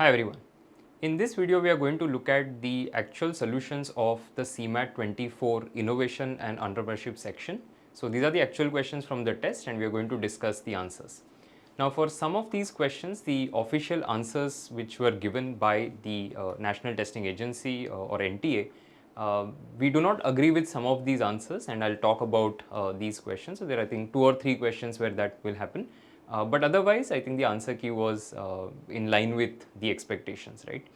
Hi everyone. In this video, we are going to look at the actual solutions of the CMAT 24 Innovation and Entrepreneurship section. So these are the actual questions from the test and we are going to discuss the answers. Now for some of these questions, the official answers which were given by the National Testing Agency or NTA, we do not agree with some of these answers, and I'll talk about these questions. So there are I think 2 or 3 questions where that will happen. But otherwise, I think the answer key was in line with the expectations, right?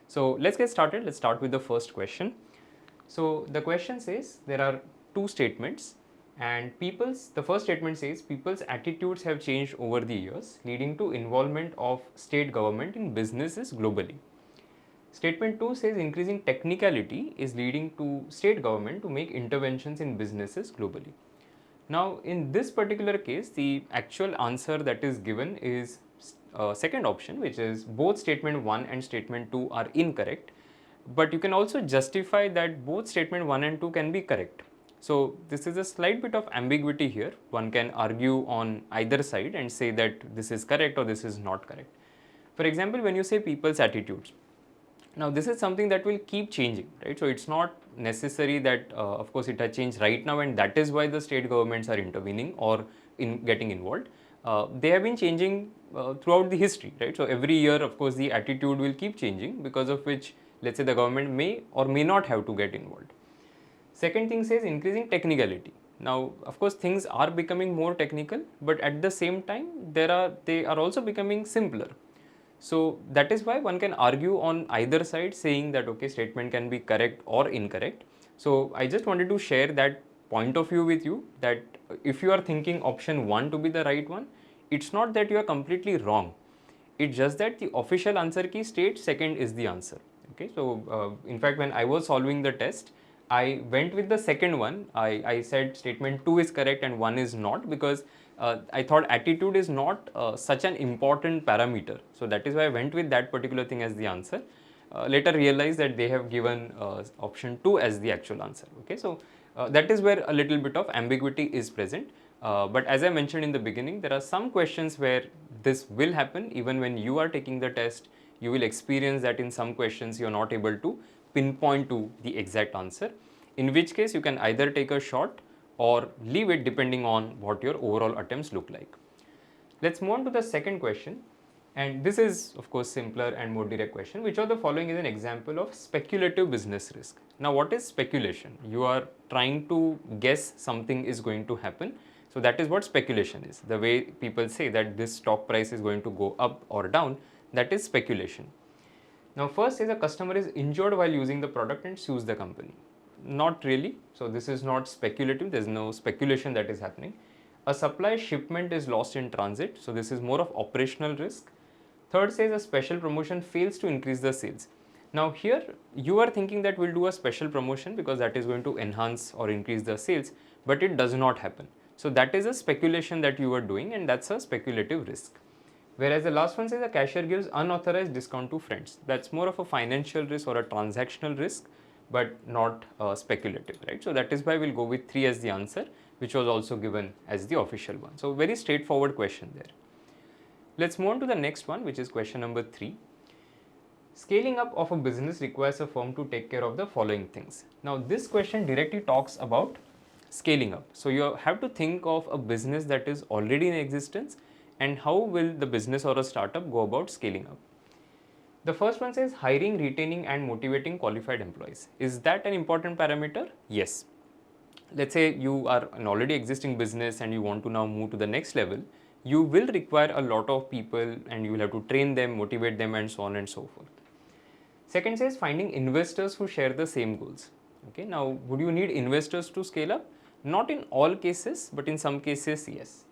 So let's get started. Let's start with the first question. So the question says there are 2 statements, and the first statement says people's attitudes have changed over the years, leading to involvement of state government in businesses globally. Statement 2 says increasing technicality is leading to state government to make interventions in businesses globally. Now, in this particular case, the actual answer that is given is second option, which is both statement 1 and statement 2 are incorrect, but you can also justify that both statement 1 and 2 can be correct. So, this is a slight bit of ambiguity here. One can argue on either side and say that this is correct or this is not correct. For example, when you say people's attitudes, now this is something that will keep changing, right? So it's not necessary that of course it has changed right now and that is why the state governments are intervening or in getting involved. They have been changing throughout the history, right? So every year of course the attitude will keep changing, because of which let's say the government may or may not have to get involved. Second thing says increasing technicality. Now of course things are becoming more technical, but at the same time they are also becoming simpler. So that is why one can argue on either side, saying that okay, statement can be correct or incorrect. So I just wanted to share that point of view with you, that if you are thinking option 1 to be the right one, it's not that you are completely wrong. It's just that the official answer key states second is the answer. Okay, so in fact when I was solving the test, I went with the second one. I said statement 2 is correct and 1 is not, because I thought attitude is not such an important parameter. So that is why I went with that particular thing as the answer. Later realized that they have given option 2 as the actual answer. Okay, so that is where a little bit of ambiguity is present. But as I mentioned in the beginning, there are some questions where this will happen. Even when you are taking the test, you will experience that in some questions you are not able to pinpoint to the exact answer, in which case you can either take a shot or leave it depending on what your overall attempts look like. Let's move on to the second question, and this is of course simpler and more direct question. Which of the following is an example of speculative business risk? Now what is speculation? You are trying to guess something is going to happen. So that is what speculation is. The way people say that this stock price is going to go up or down, that is speculation. Now first is a customer is injured while using the product and sues the company. Not really. So this is not speculative. There is no speculation that is happening. A supply shipment is lost in transit. So this is more of operational risk. Third says a special promotion fails to increase the sales. Now here you are thinking that we'll do a special promotion because that is going to enhance or increase the sales, but it does not happen. So that is a speculation that you are doing, and that's a speculative risk. Whereas the last one says a cashier gives unauthorized discount to friends. That's more of a financial risk or a transactional risk, but not speculative, right? So that is why we'll go with 3 as the answer, which was also given as the official one. So very straightforward question there. Let's move on to the next one, which is question number 3. Scaling up of a business requires a firm to take care of the following things. Now this question directly talks about scaling up. So you have to think of a business that is already in existence, and how will the business or a startup go about scaling up. The first one says hiring, retaining and motivating qualified employees. Is that an important parameter? Yes. Let's say you are an already existing business and you want to now move to the next level. You will require a lot of people and you will have to train them, motivate them and so on and so forth. Second says finding investors who share the same goals. Okay, now would you need investors to scale up? Not in all cases, but in some cases, yes.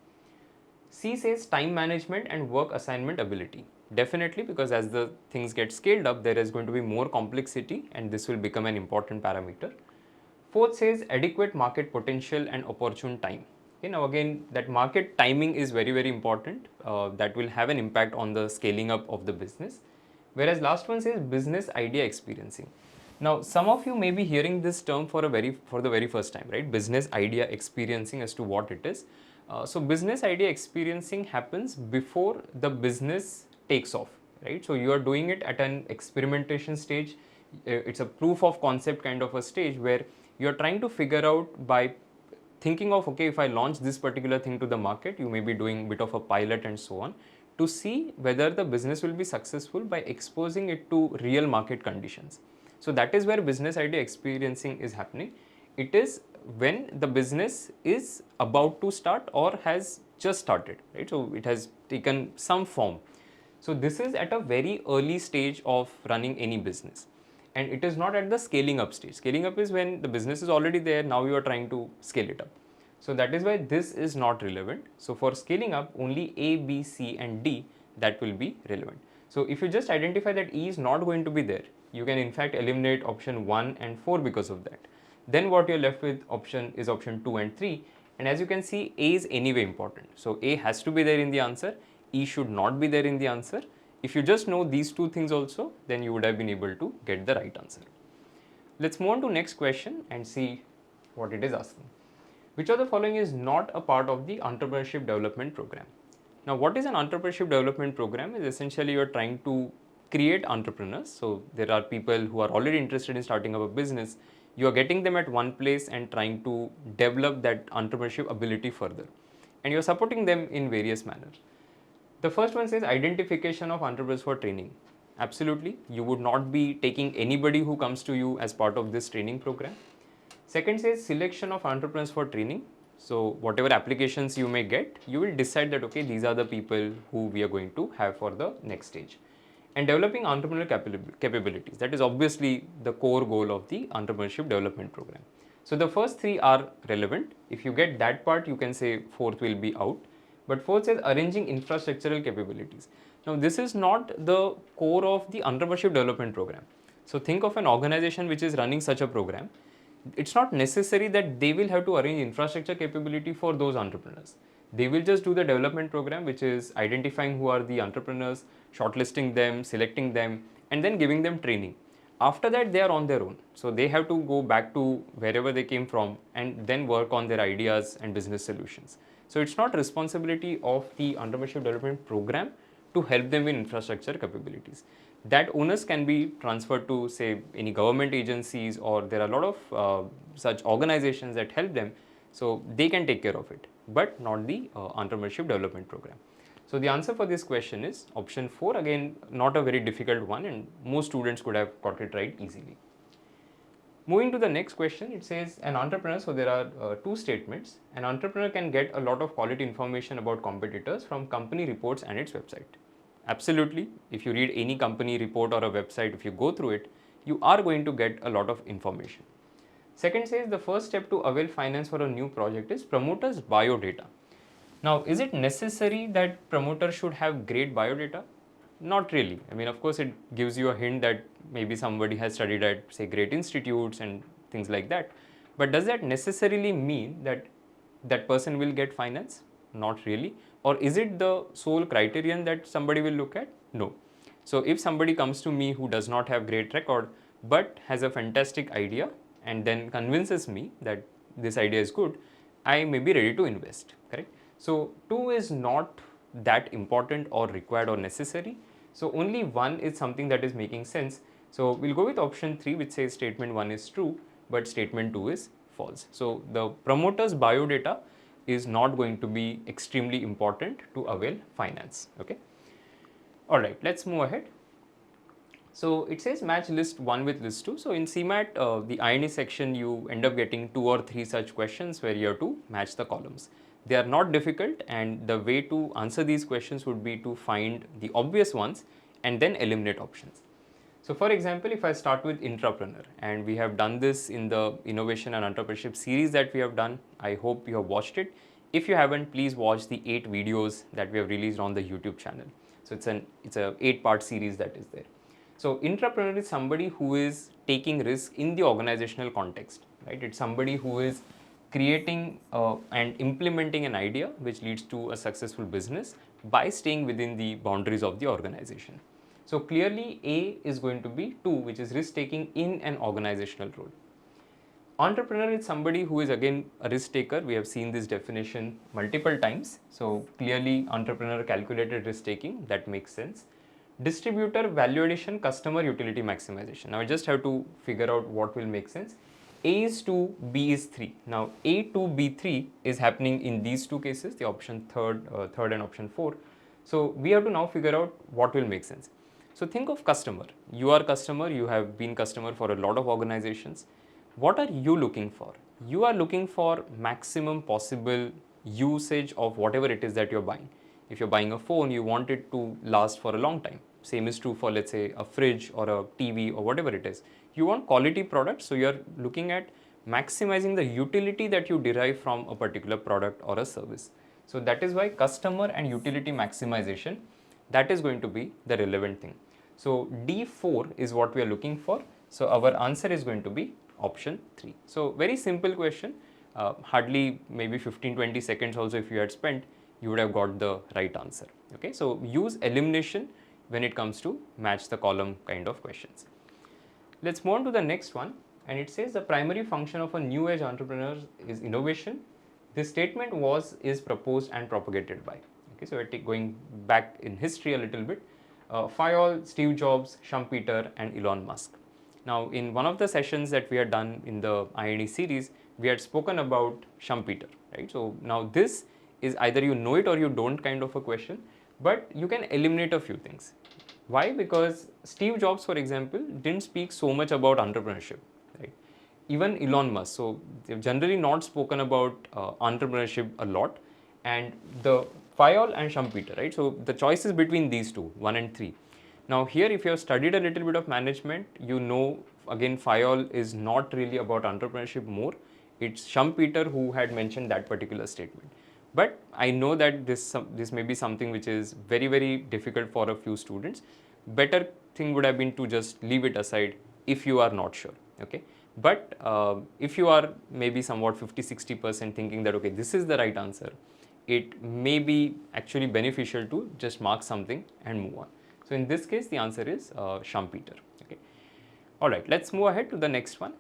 C says time management and work assignment ability. Definitely, because as the things get scaled up, there is going to be more complexity and this will become an important parameter. Fourth says adequate market potential and opportune time. Okay, now again, that market timing is very, very important. That will have an impact on the scaling up of the business. Whereas last one says business idea experiencing. Now, some of you may be hearing this term for the very first time, right? Business idea experiencing, as to what it is. So business idea experiencing happens before the business takes off. right? So you are doing it at an experimentation stage. It's a proof of concept kind of a stage where you're trying to figure out by thinking of, okay, if I launch this particular thing to the market, you may be doing a bit of a pilot and so on, to see whether the business will be successful by exposing it to real market conditions. So that is where business idea experiencing is happening. It is when the business is about to start or has just started, right? So it has taken some form. So this is at a very early stage of running any business, and it is not at the scaling up stage. Scaling up is when the business is already there, now you are trying to scale it up. So that is why this is not relevant. So for scaling up, only A, B, C and D, that will be relevant. So if you just identify that E is not going to be there, you can in fact eliminate option 1 and 4 because of that. Then what you're left with is option 2 and 3. And as you can see, A is anyway important. So A has to be there in the answer. E should not be there in the answer. If you just know these two things also, then you would have been able to get the right answer. Let's move on to next question and see what it is asking. Which of the following is not a part of the entrepreneurship development program? Now, what is an entrepreneurship development program? Is essentially you are trying to create entrepreneurs. So there are people who are already interested in starting up a business. You are getting them at one place and trying to develop that entrepreneurship ability further. And you are supporting them in various manners. The first one says identification of entrepreneurs for training. Absolutely, you would not be taking anybody who comes to you as part of this training program. Second says selection of entrepreneurs for training. So whatever applications you may get, you will decide that, okay, these are the people who we are going to have for the next stage. And developing entrepreneurial capabilities. That is obviously the core goal of the entrepreneurship development program. So the first three are relevant. If you get that part, you can say fourth will be out. But fourth says arranging infrastructural capabilities. Now this is not the core of the entrepreneurship development program. So think of an organization which is running such a program. It's not necessary that they will have to arrange infrastructure capability for those entrepreneurs. They will just do the development program, which is identifying who are the entrepreneurs, shortlisting them, selecting them, and then giving them training. After that, they are on their own. So they have to go back to wherever they came from and then work on their ideas and business solutions. So it's not responsibility of the entrepreneurship development program to help them in infrastructure capabilities. That onus can be transferred to, say, any government agencies, or there are a lot of such organizations that help them, so they can take care of it, but not the entrepreneurship development program. So the answer for this question is option 4. Again, not a very difficult one, and most students could have got it right easily. Moving to the next question, it says an entrepreneur, so there are two statements. An entrepreneur can get a lot of quality information about competitors from company reports and its website. Absolutely, if you read any company report or a website, if you go through it, you are going to get a lot of information. Second says the first step to avail finance for a new project is promoter's biodata. Now, is it necessary that promoter should have great biodata? Not really. I mean, of course, it gives you a hint that maybe somebody has studied at, say, great institutes and things like that. But does that necessarily mean that that person will get finance? Not really. Or is it the sole criterion that somebody will look at? No. So if somebody comes to me who does not have great record but has a fantastic idea and then convinces me that this idea is good, I may be ready to invest, correct? So 2 is not that important or required or necessary. So only 1 is something that is making sense. So we'll go with option 3, which says statement 1 is true, but statement 2 is false. So the promoter's biodata is not going to be extremely important to avail finance. Okay. All right, let's move ahead. So it says match list 1 with list 2. So in CMAT, the INE section, you end up getting 2 or 3 such questions where you have to match the columns. They are not difficult, and the way to answer these questions would be to find the obvious ones and then eliminate options. So for example, if I start with Intrapreneur, and we have done this in the Innovation and Entrepreneurship series that we have done. I hope you have watched it. If you haven't, please watch the 8 videos that we have released on the YouTube channel. So it's a 8-part series that is there. So Intrapreneur is somebody who is taking risk in the organizational context, right? It's somebody who is creating and implementing an idea which leads to a successful business by staying within the boundaries of the organization. So clearly A is going to be 2, which is risk taking in an organizational role. Entrepreneur is somebody who is again a risk taker. We have seen this definition multiple times. So clearly entrepreneur calculated risk taking, that makes sense. Distributor value addition, customer utility maximization. Now I just have to figure out what will make sense. A is 2, B is 3. Now A 2, B 3 is happening in these two cases, the option third and option 4. So we have to now figure out what will make sense. So think of customer. You are customer, you have been customer for a lot of organizations. What are you looking for? You are looking for maximum possible usage of whatever it is that you're buying. If you're buying a phone, you want it to last for a long time. Same is true for, let's say, a fridge or a TV or whatever it is. You want quality products, so you're looking at maximizing the utility that you derive from a particular product or a service. So that is why customer and utility maximization, that is going to be the relevant thing. So D4 is what we are looking for. So our answer is going to be option 3. So very simple question, hardly maybe 15-20 seconds also if you had spent, you would have got the right answer. Okay, so use elimination when it comes to match the column kind of questions. Let's move on to the next one, and it says the primary function of a new age entrepreneur is innovation. This statement is proposed and propagated by. Okay, so we're going back in history a little bit. Fayol, Steve Jobs, Schumpeter and Elon Musk. Now in one of the sessions that we had done in the INE series, we had spoken about Schumpeter, right? So now this is either you know it or you don't kind of a question, but you can eliminate a few things. Why? Because Steve Jobs, for example, didn't speak so much about entrepreneurship, right? Even Elon Musk, so they've generally not spoken about entrepreneurship a lot, and the Fayol and Schumpeter, right? So the choice is between these two, 1 and 3. Now here, if you have studied a little bit of management, you know, again, Fayol is not really about entrepreneurship more. It's Schumpeter who had mentioned that particular statement. But I know that this may be something which is very, very difficult for a few students. Better thing would have been to just leave it aside if you are not sure, okay? But if you are maybe somewhat 50-60% thinking that, okay, this is the right answer, it may be actually beneficial to just mark something and move on. So in this case, the answer is Schumpeter, okay? All right, let's move ahead to the next one.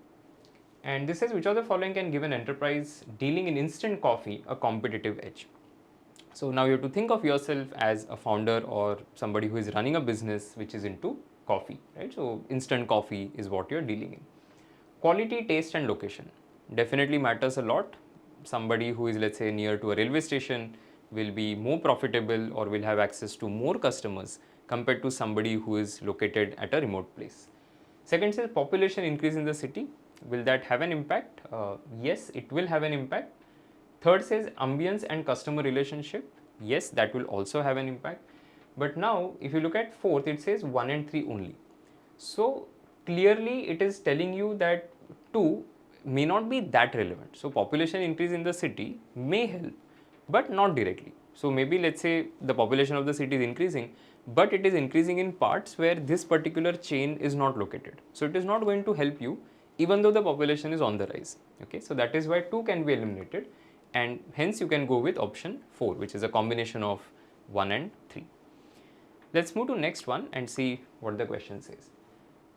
And this says, which of the following can give an enterprise dealing in instant coffee a competitive edge? So now you have to think of yourself as a founder or somebody who is running a business which is into coffee, right? So instant coffee is what you're dealing in. Quality, taste and location definitely matters a lot. Somebody who is, let's say, near to a railway station will be more profitable or will have access to more customers compared to somebody who is located at a remote place. Second says population increase in the city. Will that have an impact? Yes, it will have an impact. Third says ambience and customer relationship. Yes, that will also have an impact. But now, if you look at fourth, it says 1 and 3 only. So clearly, it is telling you that 2 may not be that relevant. So population increase in the city may help, but not directly. So maybe let's say the population of the city is increasing, but it is increasing in parts where this particular chain is not located. So it is not going to help you even though the population is on the rise. Okay, so that is why 2 can be eliminated, and hence you can go with option 4, which is a combination of 1 and 3. Let's move to next one and see what the question says.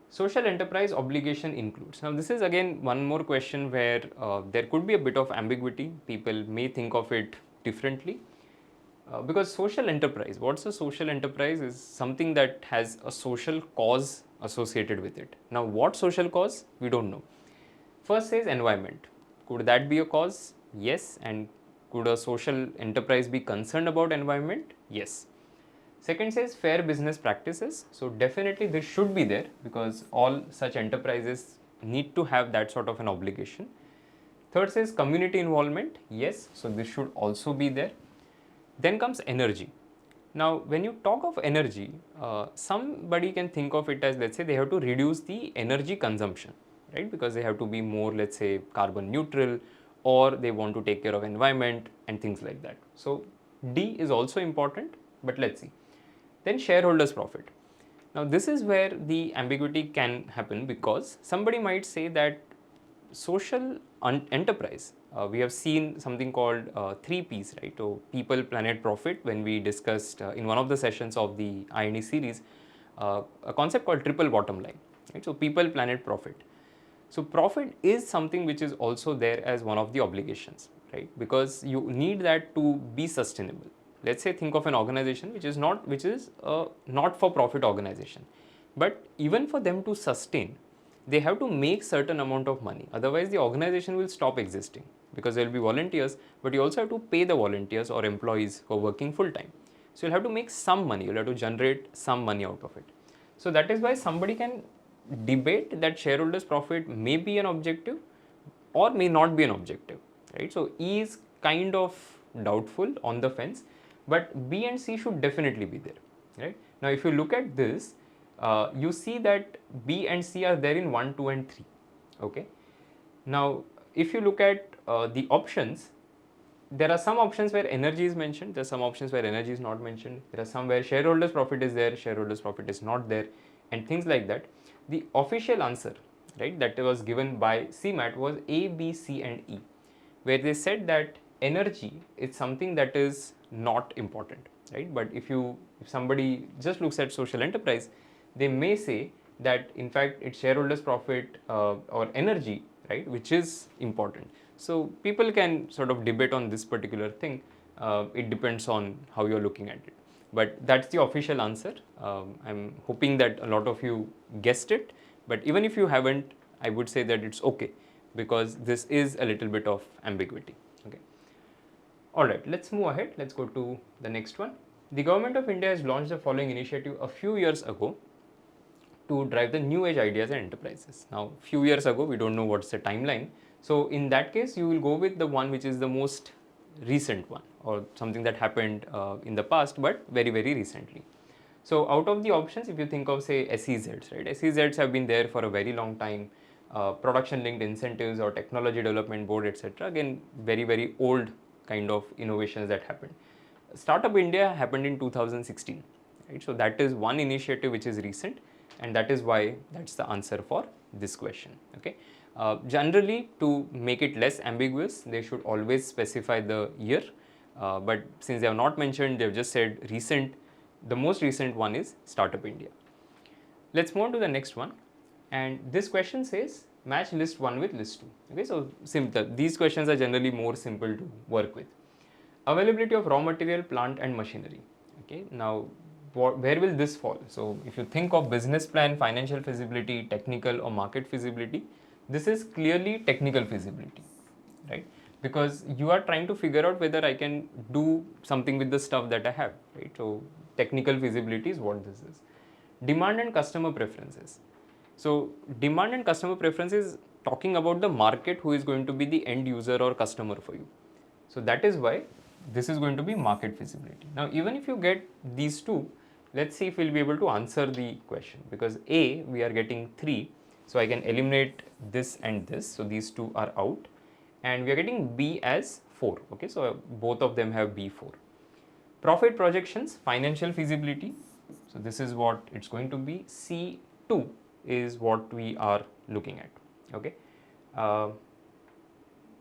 Social enterprise obligation includes. Now this is again one more question where there could be a bit of ambiguity. People may think of it differently. Because social enterprise, what's a social enterprise is something that has a social cause associated with it. Now what social cause? We don't know. First says environment. Could that be a cause? Yes. And could a social enterprise be concerned about environment? Yes. Second says fair business practices. So definitely this should be there because all such enterprises need to have that sort of an obligation. Third says community involvement. Yes. So this should also be there. Then comes energy. Now, when you talk of energy, somebody can think of it as, let's say, they have to reduce the energy consumption, right? Because they have to be more, let's say, carbon neutral, or they want to take care of environment and things like that. So, D is also important, but let's see. Then shareholders' profit. Now, this is where the ambiguity can happen because somebody might say that social enterprise, we have seen something called 3 Ps, right? So people, planet, profit, when we discussed in one of the sessions of the INE series, a concept called triple bottom line, right? So people, planet, profit. So profit is something which is also there as one of the obligations, right? Because you need that to be sustainable. let's say think of an organization which is a not-for-profit organization, but even for them to sustain, they have to make certain amount of money. Otherwise, the organization will stop existing because there will be volunteers, but you also have to pay the volunteers or employees who are working full time. So you'll have to make some money. You'll have to generate some money out of it. So that is why somebody can debate that shareholders' profit may be an objective or may not be an objective, right? So E is kind of doubtful, on the fence, but B and C should definitely be there, right? Now, if you look at this, you see that B and C are there in 1, 2 and 3, okay? Now, if you look at the options, there are some options where energy is mentioned, there are some options where energy is not mentioned, there are some where shareholders' profit is there, shareholders' profit is not there, and things like that. The official answer, right, that was given by CMAT was A, B, C and E, where they said that energy is something that is not important, right? But if somebody just looks at social enterprise, they may say that in fact it's shareholders' profit or energy, right, which is important. So people can sort of debate on this particular thing. It depends on how you're looking at it. But that's the official answer. I'm hoping that a lot of you guessed it. But even if you haven't, I would say that it's okay, because this is a little bit of ambiguity. Okay. All right, let's move ahead. Let's go to the next one. The government of India has launched the following initiative a few years ago to drive the new age ideas and enterprises. Now, few years ago, we don't know what's the timeline. So in that case, you will go with the one which is the most recent one, or something that happened in the past, but very, very recently. So out of the options, if you think of say SEZs, right? SEZs have been there for a very long time. Production linked incentives or technology development board, etc. Again, very, very old kind of innovations that happened. Startup India happened in 2016, right? So that is one initiative which is recent, and that is why that's the answer for this question. Okay. Generally, to make it less ambiguous, they should always specify the year, but since they have not mentioned, they have just said recent. The most recent one is Startup India. Let's move on to the next one, and this question says match list 1 with list 2. Okay, so simple. These questions are generally more simple to work with. Availability of raw material, plant and machinery. Okay, now where will this fall? So if you think of business plan, financial feasibility, technical or market feasibility, this is clearly technical feasibility, right? Because you are trying to figure out whether I can do something with the stuff that I have, right? So technical feasibility is what this is. Demand and customer preferences. So demand and customer preferences talking about the market, who is going to be the end user or customer for you. So that is why this is going to be market feasibility. Now, even if you get these two, let's see if we'll be able to answer the question, because A, we are getting 3. So I can eliminate this and this. So these two are out, and we are getting B as 4. Okay, so both of them have B4. Profit projections, financial feasibility. So this is what it's going to be. C2 is what we are looking at. Okay.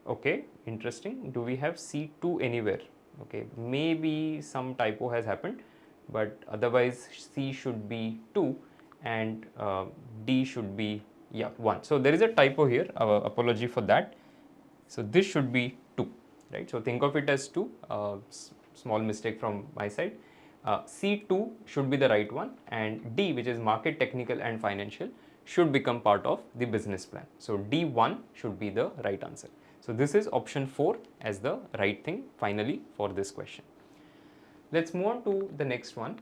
Okay, interesting. Do we have C2 anywhere? Okay, maybe some typo has happened, but otherwise C should be 2 and D should be 1. So there is a typo here, apology for that. So this should be 2, right? So think of it as 2, small mistake from my side. C2 should be the right one, and D, which is market, technical and financial, should become part of the business plan. So D1 should be the right answer. So this is option 4 as the right thing finally for this question. Let's move on to the next one.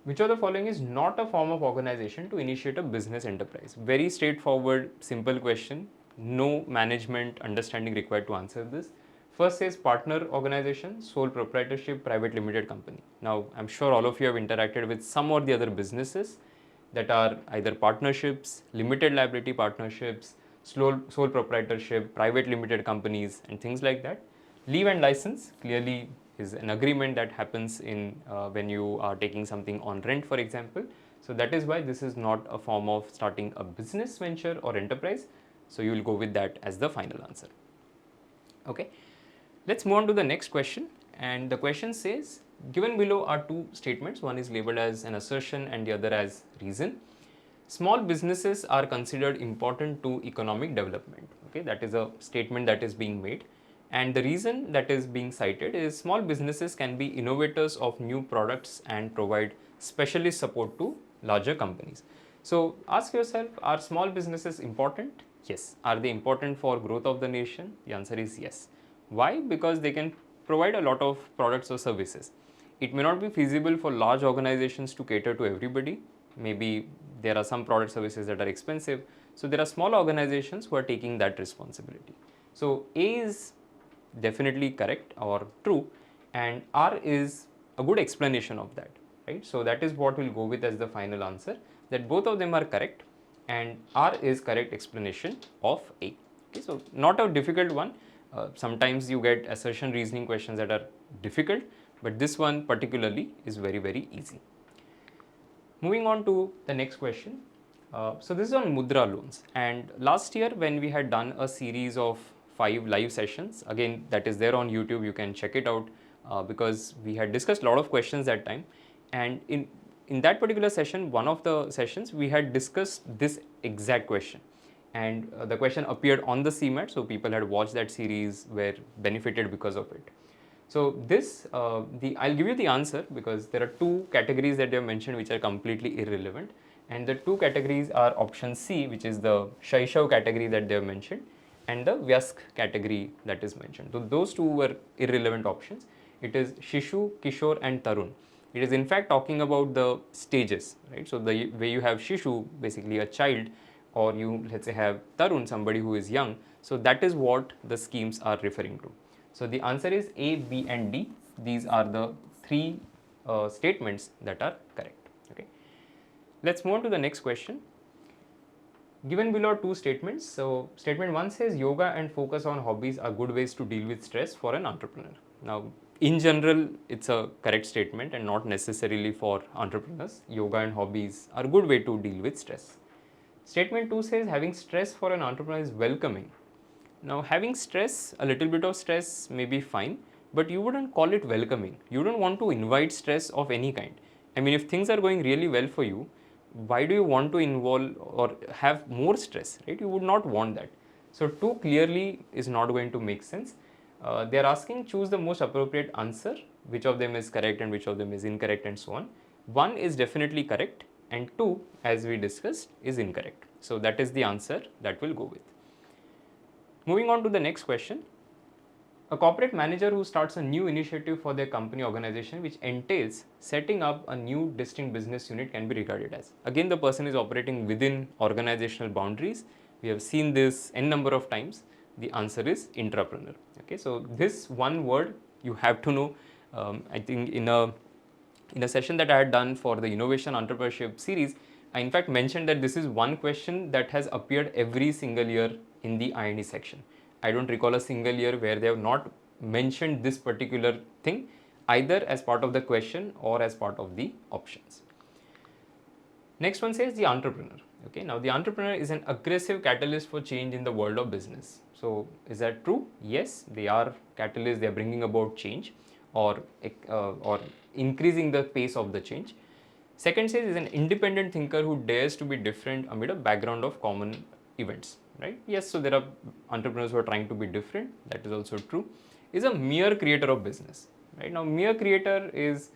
Which of the following is not a form of organization to initiate a business enterprise? Very straightforward, simple question. No management understanding required to answer this. First says partner organization, sole proprietorship, private limited company. Now, I'm sure all of you have interacted with some or the other businesses that are either partnerships, limited liability partnerships, sole proprietorship, private limited companies and things like that. Leave and license clearly is an agreement that happens in when you are taking something on rent, for example. So that is why this is not a form of starting a business venture or enterprise. So you will go with that as the final answer. Okay, let's move on to the next question. And the question says, given below are two statements. One is labeled as an assertion and the other as reason. Small businesses are considered important to economic development. Okay, that is a statement that is being made. And the reason that is being cited is small businesses can be innovators of new products and provide specialist support to larger companies. So ask yourself, are small businesses important? Yes. Are they important for growth of the nation? The answer is yes. Why? Because they can provide a lot of products or services. It may not be feasible for large organizations to cater to everybody. Maybe there are some product services that are expensive. So there are small organizations who are taking that responsibility. So A is definitely correct or true, and R is a good explanation of that, right? So that is what we'll go with as the final answer, that both of them are correct and R is correct explanation of A. Okay, so not a difficult one. Sometimes you get assertion reasoning questions that are difficult, but this one particularly is very easy. Moving on to the next question. So this is on Mudra loans, and last year when we had done a series of 5 live sessions, again that is there on YouTube, you can check it out, because we had discussed a lot of questions that time, and in that particular session, one of the sessions, we had discussed this exact question, and the question appeared on the CMAT, so people had watched that series, were benefited because of it. So this, I'll give you the answer, because there are 2 categories that they have mentioned which are completely irrelevant, and the 2 categories are option C, which is the Shaishav category that they have mentioned, and the Vyask category that is mentioned. So those 2 were irrelevant options. It is Shishu, Kishore and Tarun. It is in fact talking about the stages, right? So the way you have Shishu, basically a child, or you let's say have Tarun, somebody who is young. So that is what the schemes are referring to. So the answer is A, B and D. These are the 3 statements that are correct. Okay. Let's move on to the next question. Given below are 2 statements. So statement 1 says yoga and focus on hobbies are good ways to deal with stress for an entrepreneur. Now in general, it's a correct statement and not necessarily for entrepreneurs. Yoga and hobbies are a good way to deal with stress. Statement 2 says having stress for an entrepreneur is welcoming. Now having stress, a little bit of stress may be fine, but you wouldn't call it welcoming. You don't want to invite stress of any kind. I mean, if things are going really well for you, why do you want to involve or have more stress, right? You would not want that. So 2 clearly is not going to make sense. They are asking choose the most appropriate answer, which of them is correct and which of them is incorrect and so on. 1 is definitely correct and 2, as we discussed, is incorrect. So that is the answer that we'll go with. Moving on to the next question. A corporate manager who starts a new initiative for their company organization which entails setting up a new distinct business unit can be regarded as. Again, the person is operating within organizational boundaries. We have seen this n number of times. The answer is intrapreneur. Okay, so this one word you have to know. I think in a session that I had done for the Innovation Entrepreneurship series, I in fact mentioned that this is one question that has appeared every single year in the I&E section. I don't recall a single year where they have not mentioned this particular thing, either as part of the question or as part of the options. Next one says the entrepreneur. Okay, now the entrepreneur is an aggressive catalyst for change in the world of business. So is that true? Yes, they are catalysts. They are bringing about change or increasing the pace of the change. Second says is an independent thinker who dares to be different amid a background of common events, right? Yes, so there are entrepreneurs who are trying to be different. That is also true. Is a mere creator of business, right? Now mere creator is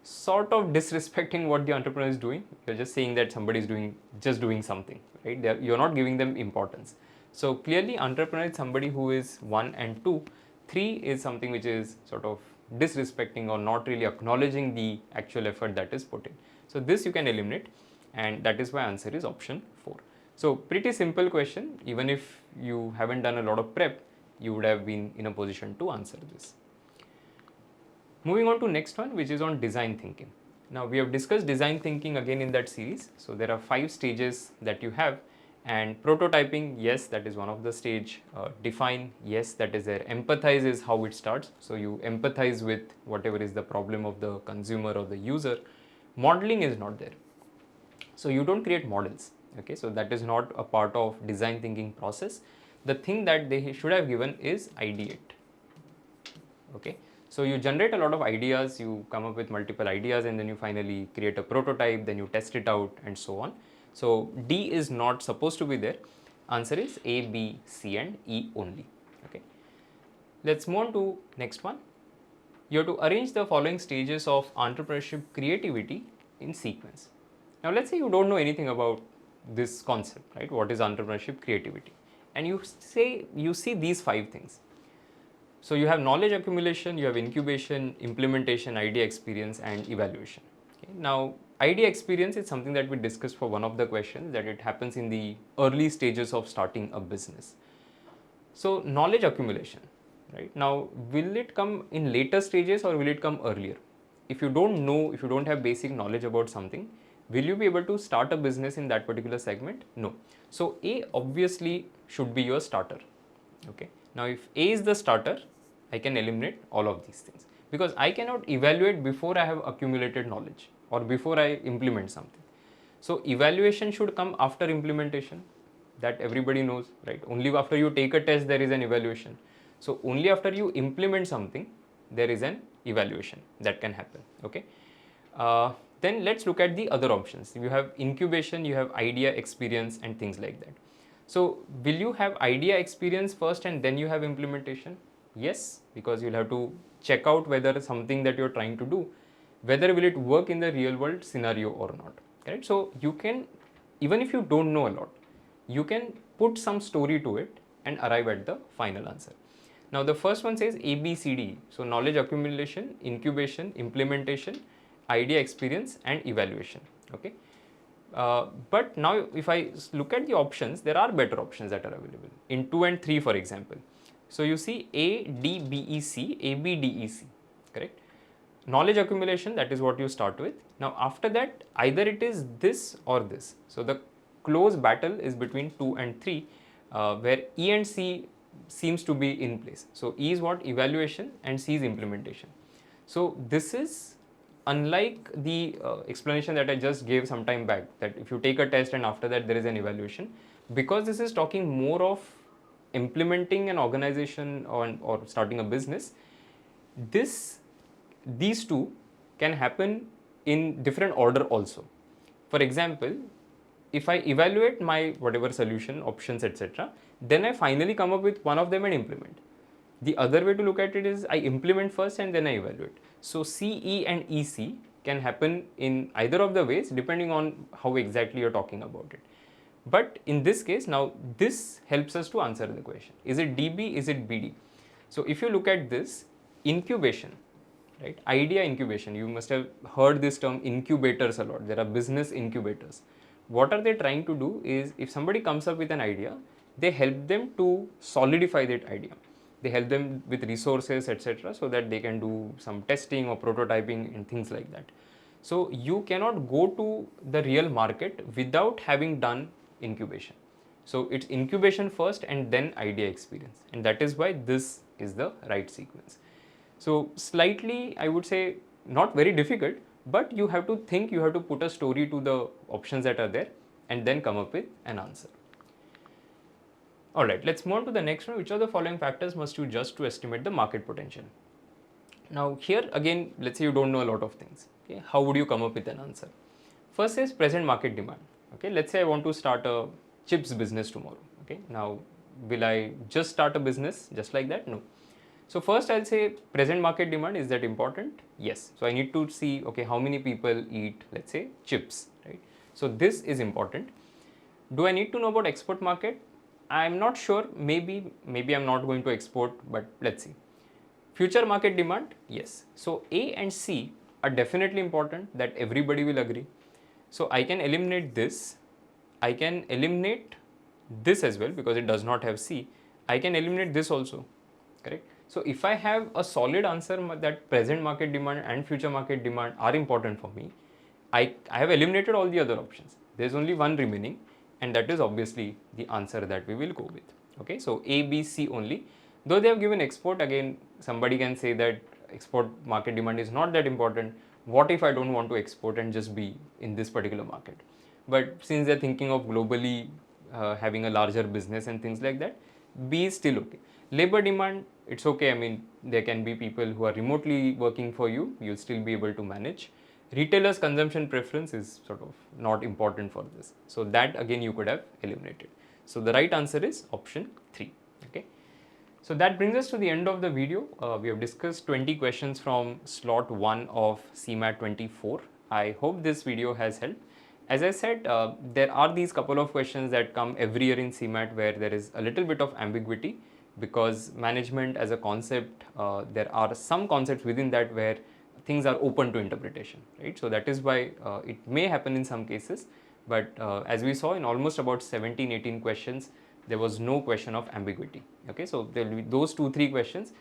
sort of disrespecting what the entrepreneur is doing. You're just saying that somebody is doing something, right? You're not giving them importance. So clearly entrepreneur is somebody who is 1 and 2. 3 is something which is sort of disrespecting or not really acknowledging the actual effort that is put in. So this you can eliminate, and that is why answer is option 4. So pretty simple question. Even if you haven't done a lot of prep, you would have been in a position to answer this. Moving on to next one, which is on design thinking. Now we have discussed design thinking again in that series. So there are 5 stages that you have, and prototyping, yes, that is one of the stage. Define, yes, that is there. Empathize is how it starts. So you empathize with whatever is the problem of the consumer or the user. Modeling is not there. So you don't create models. Okay, so that is not a part of design thinking process. The thing that they should have given is ideate. Okay, so you generate a lot of ideas, you come up with multiple ideas, and then you finally create a prototype, then you test it out and so on. So D is not supposed to be there. Answer is A, B, C and E only. Okay. Let's move on to next one. You have to arrange the following stages of entrepreneurship creativity in sequence. Now let's say you don't know anything about this concept, right? What is entrepreneurship creativity? And you see these 5 things. So you have knowledge accumulation, you have incubation, implementation, idea experience, and evaluation. Okay. Now idea experience is something that we discussed for one of the questions, that it happens in the early stages of starting a business. So knowledge accumulation, right? Now will it come in later stages or will it come earlier? If you don't know, if you don't have basic knowledge about something, will you be able to start a business in that particular segment? No. So A obviously should be your starter. Okay. Now if A is the starter, I can eliminate all of these things, because I cannot evaluate before I have accumulated knowledge or before I implement something. So evaluation should come after implementation, that everybody knows, right? Only after you take a test there is an evaluation. So only after you implement something there is an evaluation that can happen. Okay. Then let's look at the other options. You have incubation, you have idea experience, and things like that. So will you have idea experience first and then you have implementation? Yes, because you'll have to check out whether something that you're trying to do, whether will it work in the real world scenario or not. Correct? So you can, even if you don't know a lot, you can put some story to it and arrive at the final answer. Now the first one says A, B, C, D. So knowledge accumulation, incubation, implementation, idea experience, and evaluation. Okay. But now if I look at the options, there are better options that are available in 2 and 3, for example. So you see A, D, B, E, C, A, B, D, E, C, correct? Knowledge accumulation, that is what you start with. Now after that, either it is this or this. So the close battle is between 2 and 3, where E and C seems to be in place. So E is what? Evaluation, and C is implementation. So this is unlike the explanation that I just gave some time back, that if you take a test and after that there is an evaluation, because this is talking more of implementing an organization or starting a business, these two can happen in different order also. For example, if I evaluate my whatever solution, options, etc., then I finally come up with one of them and implement. The other way to look at it is I implement first and then I evaluate. So CE and EC can happen in either of the ways depending on how exactly you're talking about it. But in this case, now this helps us to answer the question. Is it DB? Is it BD? So if you look at this, incubation, right? Idea incubation, you must have heard this term incubators a lot. There are business incubators. What are they trying to do is, if somebody comes up with an idea, they help them to solidify that idea. They help them with resources, etc., so that they can do some testing or prototyping and things like that. So you cannot go to the real market without having done incubation. So it's incubation first and then idea experience, and that is why this is the right sequence. So slightly, I would say, not very difficult, but you have to think, you have to put a story to the options that are there and then come up with an answer. Alright, let's move on to the next one. Which of the following factors must you adjust to estimate the market potential? Now here again, let's say you don't know a lot of things. Okay, how would you come up with an answer? First is present market demand. Okay, let's say I want to start a chips business tomorrow. Okay, now will I just start a business just like that? No. So first I'll say present market demand, is that important? Yes. So I need to see, okay, how many people eat, let's say, chips, right? So this is important. Do I need to know about export market? I'm not sure, maybe I'm not going to export, but let's see. Future market demand, yes. So A and C are definitely important, that everybody will agree. So I can eliminate this. I can eliminate this as well because it does not have C. I can eliminate this also, correct? So if I have a solid answer that present market demand and future market demand are important for me, I have eliminated all the other options. There's only one remaining, and that is obviously the answer that we will go with. Okay, so A, B, C only. Though they have given export, again somebody can say that export market demand is not that important. What if I don't want to export and just be in this particular market? But since they're thinking of globally having a larger business and things like that, B is still okay. Labor demand, it's okay. I mean, there can be people who are remotely working for you, you'll still be able to manage. Retailers' consumption preference is sort of not important for this. So that again you could have eliminated. So the right answer is option 3. Okay. So that brings us to the end of the video. We have discussed 20 questions from slot 1 of CMAT 24. I hope this video has helped. As I said, there are these couple of questions that come every year in CMAT where there is a little bit of ambiguity, because management as a concept, there are some concepts within that where things are open to interpretation, right? So that is why it may happen in some cases, but as we saw in almost about 17-18 questions, there was no question of ambiguity. Okay, so there will be those 2-3 questions.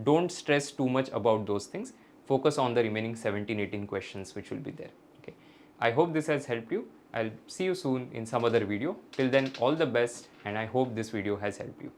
Don't stress too much about those things. Focus on the remaining 17-18 questions which will be there. Okay, I hope this has helped you. I'll see you soon in some other video. Till then, all the best, and I hope this video has helped you.